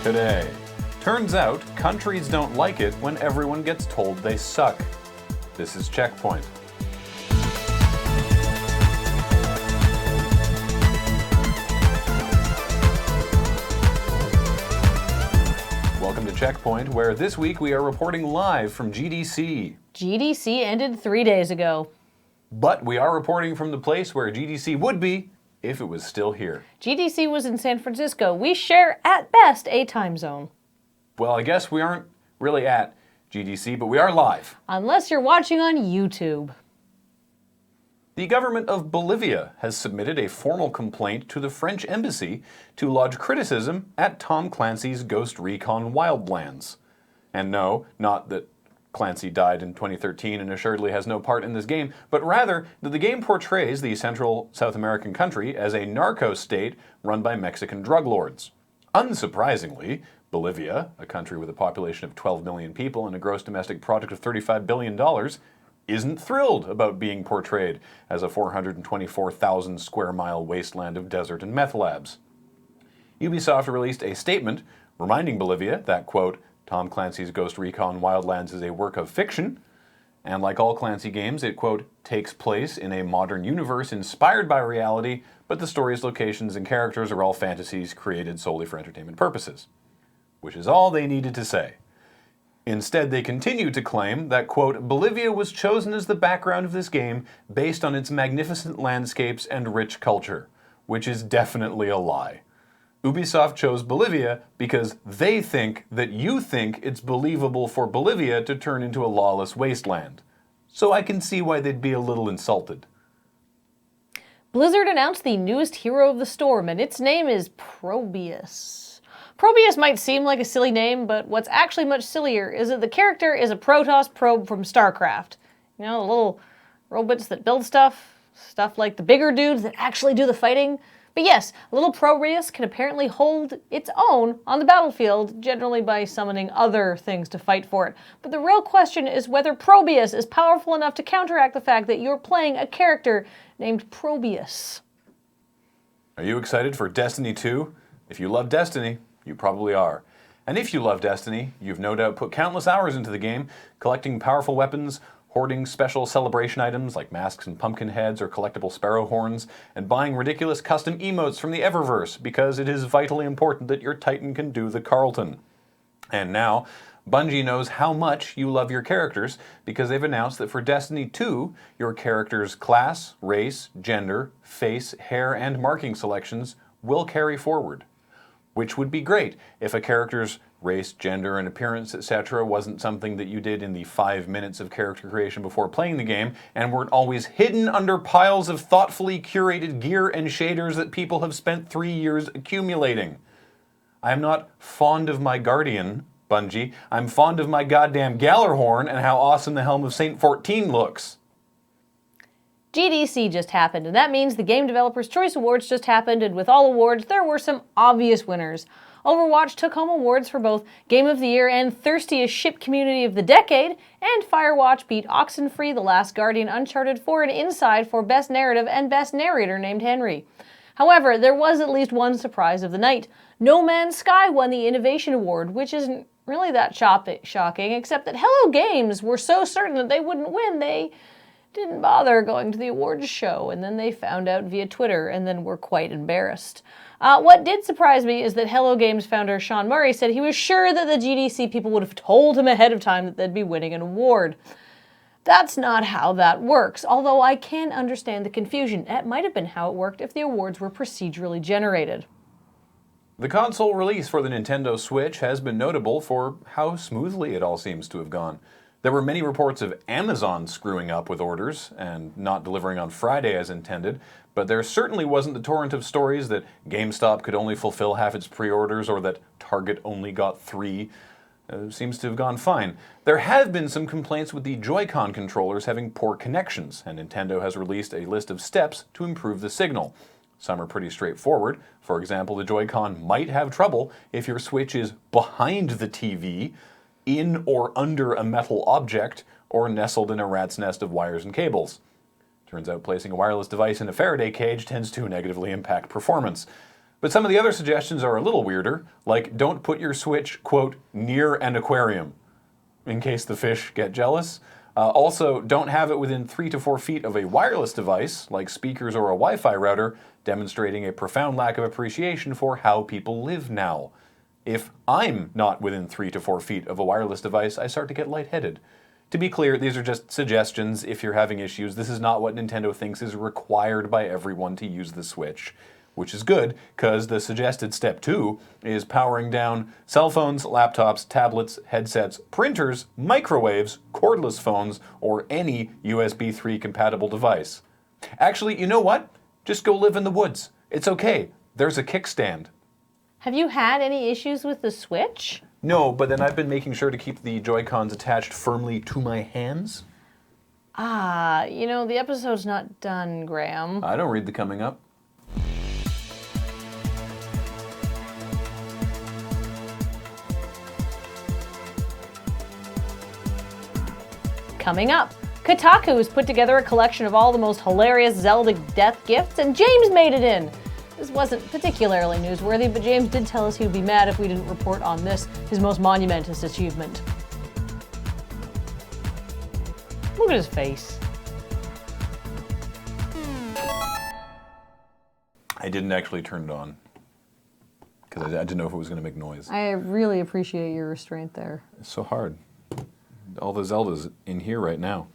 Today, turns out countries don't like it when everyone gets told they suck. This is CheckPoint. Welcome to CheckPoint, where this week we are reporting live from GDC. GDC ended 3 days ago. But we are reporting from the place where GDC would be if it was still here. GDC was in San Francisco. We share, at best, a time zone. Well, I guess we aren't really at GDC, but we are live. Unless you're watching on YouTube. The government of Bolivia has submitted a formal complaint to the French embassy to lodge criticism at Tom Clancy's Ghost Recon Wildlands. And no, not that Clancy died in 2013 and assuredly has no part in this game, but rather that the game portrays the Central South American country as a narco state run by Mexican drug lords. Unsurprisingly, Bolivia, a country with a population of 12 million people and a gross domestic product of $35 billion, isn't thrilled about being portrayed as a 424,000 square mile wasteland of desert and meth labs. Ubisoft released a statement reminding Bolivia that, quote, Tom Clancy's Ghost Recon Wildlands is a work of fiction, and like all Clancy games, it, quote, takes place in a modern universe inspired by reality, but the story's locations and characters are all fantasies created solely for entertainment purposes. Which is all they needed to say. Instead, they continue to claim that, quote, Bolivia was chosen as the background of this game based on its magnificent landscapes and rich culture, which is definitely a lie. Ubisoft chose Bolivia because they think that you think it's believable for Bolivia to turn into a lawless wasteland. So I can see why they'd be a little insulted. Blizzard announced the newest hero of the storm, and its name is Probius. Probius might seem like a silly name, but what's actually much sillier is that the character is a Protoss probe from StarCraft. You know, the little robots that build stuff like the bigger dudes that actually do the fighting. But yes, little Probius can apparently hold its own on the battlefield, generally by summoning other things to fight for it. But the real question is whether Probius is powerful enough to counteract the fact that you're playing a character named Probius. Are you excited for Destiny 2? If you love Destiny, you probably are. And if you love Destiny, you've no doubt put countless hours into the game, collecting powerful weapons, hoarding special celebration items like masks and pumpkin heads or collectible sparrow horns, and buying ridiculous custom emotes from the Eververse because it is vitally important that your Titan can do the Carlton. And now, Bungie knows how much you love your characters because they've announced that for Destiny 2, your character's class, race, gender, face, hair, and marking selections will carry forward. Which would be great if a character's race, gender, and appearance, etc. wasn't something that you did in the 5 minutes of character creation before playing the game and weren't always hidden under piles of thoughtfully curated gear and shaders that people have spent 3 years accumulating. I am not fond of my Guardian, Bungie. I'm fond of my goddamn Gallarhorn and how awesome the Helm of Saint 14 looks. GDC just happened, and that means the Game Developers' Choice Awards just happened, and with all awards, there were some obvious winners. Overwatch took home awards for both Game of the Year and Thirstiest Ship Community of the Decade, and Firewatch beat Oxenfree, The Last Guardian, Uncharted 4, and Inside for Best Narrative and Best Narrator named Henry. However, there was at least one surprise of the night. No Man's Sky won the Innovation Award, which isn't really that shocking, except that Hello Games were so certain that they wouldn't win, they didn't bother going to the awards show, and then they found out via Twitter, and then were quite embarrassed. What did surprise me is that Hello Games founder Sean Murray said he was sure that the GDC people would have told him ahead of time that they'd be winning an award. That's not how that works, although I can understand the confusion. That might have been how it worked if the awards were procedurally generated. The console release for the Nintendo Switch has been notable for how smoothly it all seems to have gone. There were many reports of Amazon screwing up with orders and not delivering on Friday as intended, but there certainly wasn't the torrent of stories that GameStop could only fulfill half its pre-orders or that Target only got 3. Seems to have gone fine. There have been some complaints with the Joy-Con controllers having poor connections, and Nintendo has released a list of steps to improve the signal. Some are pretty straightforward. For example, the Joy-Con might have trouble if your Switch is behind the TV, in or under a metal object, or nestled in a rat's nest of wires and cables. Turns out placing a wireless device in a Faraday cage tends to negatively impact performance. But some of the other suggestions are a little weirder, like don't put your Switch, quote, near an aquarium, in case the fish get jealous. Also, don't have it within 3 to 4 feet of a wireless device, like speakers or a Wi-Fi router, demonstrating a profound lack of appreciation for how people live now. If I'm not within 3 to 4 feet of a wireless device, I start to get lightheaded. To be clear, these are just suggestions if you're having issues. This is not what Nintendo thinks is required by everyone to use the Switch. Which is good, because the suggested step 2 is powering down cell phones, laptops, tablets, headsets, printers, microwaves, cordless phones, or any USB 3 compatible device. Actually, you know what? Just go live in the woods. It's okay. There's a kickstand. Have you had any issues with the Switch? No, but then I've been making sure to keep the Joy-Cons attached firmly to my hands. The episode's not done, Graham. I don't read the coming up. Coming up, Kotaku has put together a collection of all the most hilarious Zelda death gifts, and James made it in. This wasn't particularly newsworthy, but James did tell us he would be mad if we didn't report on this, his most monumentous achievement. Look at his face. I didn't actually turn it on, because I didn't know if it was going to make noise. I really appreciate your restraint there. It's so hard. All the Zeldas in here right now.